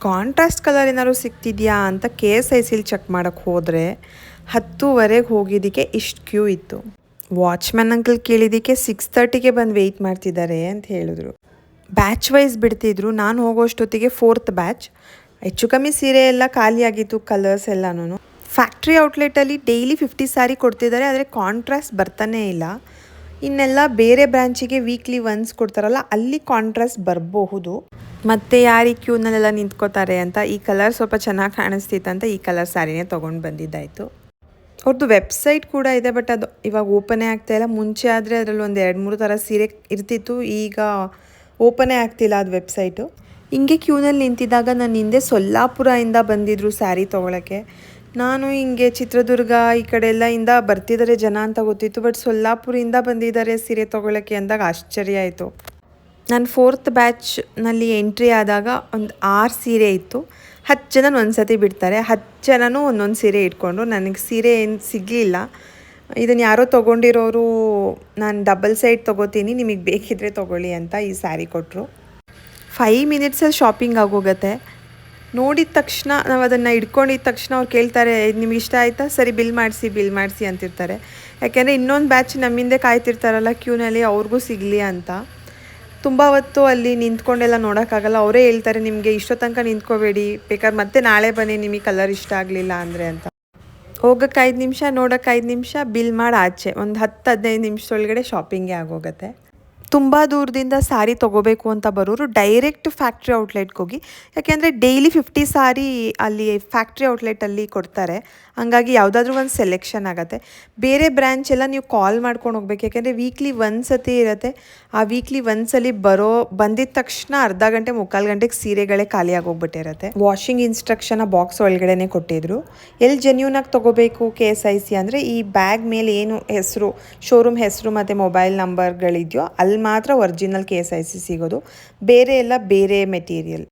Contrast colour ಏನಾದ್ರು ಸಿಗ್ತಿದೆಯಾ ಅಂತ KSICಲಿ check ಮಾಡೋಕ್ಕೆ ಹೋದರೆ 10:30ಗೆ ಹೋಗಿದ್ದಕ್ಕೆ ಇಷ್ಟು ಕ್ಯೂ ಇತ್ತು. ವಾಚ್ಮ್ಯಾನ್ ಅಂಕಲ್ ಕೇಳಿದ್ದಕ್ಕೆ 6:30ಗೆ ಬಂದು ವೆಯ್ಟ್ ಮಾಡ್ತಿದ್ದಾರೆ ಅಂತ ಹೇಳಿದ್ರು. ಬ್ಯಾಚ್ ವೈಸ್ ಬಿಡ್ತಿದ್ರು. ನಾನು ಹೋಗೋಷ್ಟೊತ್ತಿಗೆ 4th ಬ್ಯಾಚ್. ಹೆಚ್ಚು ಕಮ್ಮಿ ಸೀರೆ ಎಲ್ಲ ಖಾಲಿಯಾಗಿತ್ತು, ಕಲರ್ಸ್ ಎಲ್ಲನೂ. ಫ್ಯಾಕ್ಟ್ರಿ ಔಟ್ಲೆಟಲ್ಲಿ ಡೈಲಿ 50 ಸ್ಯಾರಿ ಕೊಡ್ತಿದ್ದಾರೆ, ಆದರೆ ಕಾಂಟ್ರಾಸ್ಟ್ ಬರ್ತಾನೇ ಇಲ್ಲ. ಇನ್ನೆಲ್ಲ ಬೇರೆ ಬ್ರ್ಯಾಂಚಿಗೆ ವೀಕ್ಲಿ ಒನ್ಸ್ ಕೊಡ್ತಾರಲ್ಲ, ಅಲ್ಲಿ ಕಾಂಟ್ರಾಸ್ಟ್ ಬರಬಹುದು. ಮತ್ತು ಯಾರು ಈ ಕ್ಯೂನಲ್ಲೆಲ್ಲ ನಿಂತ್ಕೋತಾರೆ ಅಂತ ಈ ಕಲರ್ ಸ್ವಲ್ಪ ಚೆನ್ನಾಗಿ ಕಾಣಿಸ್ತಿತ್ತು ಅಂತ ಈ ಕಲರ್ ಸ್ಯಾರಿನೇ ತೊಗೊಂಡು ಬಂದಿದ್ದಾಯಿತು. ಅವ್ರದ್ದು ವೆಬ್ಸೈಟ್ ಕೂಡ ಇದೆ, ಬಟ್ ಅದು ಇವಾಗ ಓಪನೇ ಆಗ್ತಾಯಿಲ್ಲ. ಮುಂಚೆ ಆದರೆ ಅದರಲ್ಲಿ ಒಂದು 2-3 ಥರ ಸೀರೆ ಇರ್ತಿತ್ತು, ಈಗ ಓಪನೇ ಆಗ್ತಿಲ್ಲ ಅದು ವೆಬ್ಸೈಟು. ಹಿಂಗೆ ಕ್ಯೂನಲ್ಲಿ ನಿಂತಿದ್ದಾಗ ನನ್ನ ಹಿಂದೆ ಸೊಲ್ಲಾಪುರದಿಂದ ಬಂದಿದ್ದರು ಸ್ಯಾರಿ ತೊಗೊಳಕ್ಕೆ. ನಾನು ಹಿಂಗೆ ಚಿತ್ರದುರ್ಗ ಈ ಕಡೆ ಇಂದ ಬರ್ತಿದ್ದಾರೆ ಜನ ಅಂತ ಗೊತ್ತಿತ್ತು, ಬಟ್ ಸೊಲ್ಲಾಪುರಿಂದ ಬಂದಿದ್ದಾರೆ ಸೀರೆ ತೊಗೊಳಕ್ಕೆ ಅಂದಾಗ ಆಶ್ಚರ್ಯ ಆಯಿತು. ನಾನು 4th ಬ್ಯಾಚ್ನಲ್ಲಿ ಎಂಟ್ರಿ ಆದಾಗ ಒಂದು 6 ಸೀರೆ ಇತ್ತು. 10 ಜನ ಒಂದು ಸತಿ ಬಿಡ್ತಾರೆ, 10 ಜನನೂ ಒಂದೊಂದು ಸೀರೆ ಇಟ್ಕೊಂಡ್ರು. ನನಗೆ ಸೀರೆ ಏನು ಸಿಗಲಿಲ್ಲ. ಇದನ್ನು ಯಾರೋ ತೊಗೊಂಡಿರೋರು ನಾನು ಡಬಲ್ ಸೈಡ್ ತೊಗೋತೀನಿ, ನಿಮಗೆ ಬೇಕಿದ್ದರೆ ತೊಗೊಳ್ಳಿ ಅಂತ ಈ ಸ್ಯಾರಿ ಕೊಟ್ಟರು. 5 ಮಿನಿಟ್ಸಲ್ಲಿ ಶಾಪಿಂಗ್ ಆಗೋಗುತ್ತೆ. ನೋಡಿದ ತಕ್ಷಣ ನಾವು ಅದನ್ನು ಇಟ್ಕೊಂಡಿದ್ದ ತಕ್ಷಣ ಅವ್ರು ಕೇಳ್ತಾರೆ, ನಿಮ್ಗೆ ಇಷ್ಟ ಆಯಿತಾ, ಸರಿ ಬಿಲ್ ಮಾಡಿಸಿ ಅಂತಿರ್ತಾರೆ. ಯಾಕೆಂದರೆ ಇನ್ನೊಂದು ಬ್ಯಾಚ್ ನಮ್ಮಿಂದೆ ಕಾಯ್ತಿರ್ತಾರಲ್ಲ ಕ್ಯೂನಲ್ಲಿ, ಅವ್ರಿಗೂ ಸಿಗಲಿ ಅಂತ. ತುಂಬ ಹೊತ್ತು ಅಲ್ಲಿ ನಿಂತ್ಕೊಂಡೆಲ್ಲ ನೋಡೋಕ್ಕಾಗಲ್ಲ. ಅವರೇ ಹೇಳ್ತಾರೆ, ನಿಮಗೆ ಇಷ್ಟೋ ತನಕ ನಿಂತ್ಕೋಬೇಡಿ, ಬೇಕಾದ್ರೆ ಮತ್ತೆ ನಾಳೆ ಬನ್ನಿ ನಿಮಗೆ ಕಲರ್ ಇಷ್ಟ ಆಗಲಿಲ್ಲ ಅಂದರೆ ಅಂತ. ಹೋಗೋಕ್ಕೆ 5 ನಿಮಿಷ, ನೋಡೋಕ್ಕೆ 5 ನಿಮಿಷ, ಬಿಲ್ ಮಾಡಿ ಆಚೆ ಒಂದು 10-15 ನಿಮಿಷದೊಳಗಡೆ ಶಾಪಿಂಗೇ ಆಗೋಗುತ್ತೆ. ತುಂಬ ದೂರದಿಂದ ಸ್ಯಾರಿ ತೊಗೋಬೇಕು ಅಂತ ಬರೋರು ಡೈರೆಕ್ಟ್ ಫ್ಯಾಕ್ಟ್ರಿ ಔಟ್ಲೆಟ್ಗೆ ಹೋಗಿ, ಯಾಕೆಂದರೆ ಡೈಲಿ 50 ಸ್ಯಾರಿ ಅಲ್ಲಿ ಫ್ಯಾಕ್ಟ್ರಿ ಔಟ್ಲೆಟಲ್ಲಿ ಕೊಡ್ತಾರೆ. ಹಂಗಾಗಿ ಯಾವುದಾದ್ರೂ ಒಂದು ಸೆಲೆಕ್ಷನ್ ಆಗುತ್ತೆ. ಬೇರೆ ಬ್ರ್ಯಾಂಚ್ ಎಲ್ಲ ನೀವು ಕಾಲ್ ಮಾಡ್ಕೊಂಡು ಹೋಗ್ಬೇಕು, ಯಾಕೆಂದರೆ ವೀಕ್ಲಿ ಒಂದು ಸತಿ ಇರುತ್ತೆ. ಆ ವೀಕ್ಲಿ ಒಂದ್ಸಲಿ ಬಂದಿದ್ದ ತಕ್ಷಣ ಅರ್ಧ ಗಂಟೆ 3/4 ಗಂಟೆಗೆ ಸೀರೆಗಳೇ ಖಾಲಿಯಾಗಿ ಹೋಗ್ಬಿಟ್ಟಿರುತ್ತೆ. ವಾಷಿಂಗ್ ಇನ್ಸ್ಟ್ರಕ್ಷನ್ ಬಾಕ್ಸ್ ಒಳಗಡೆ ಕೊಟ್ಟಿದ್ರು. ಎಲ್ಲಿ ಜೆನ್ಯೂನಾಗಿ ತೊಗೋಬೇಕು KSIC ಅಂದರೆ ಈ ಬ್ಯಾಗ್ ಮೇಲೆ ಏನು ಹೆಸರು, ಶೋರೂಮ್ ಹೆಸರು ಮತ್ತು ಮೊಬೈಲ್ ನಂಬರ್ಗಳಿದೆಯೋ ಅಲ್ಲಿ ಮಾತ್ರ ಒರಿಜಿನಲ್ KSIC ಸಿಗೋದು. ಬೇರೆ ಎಲ್ಲ ಬೇರೆ ಮೆಟೀರಿಯಲ್.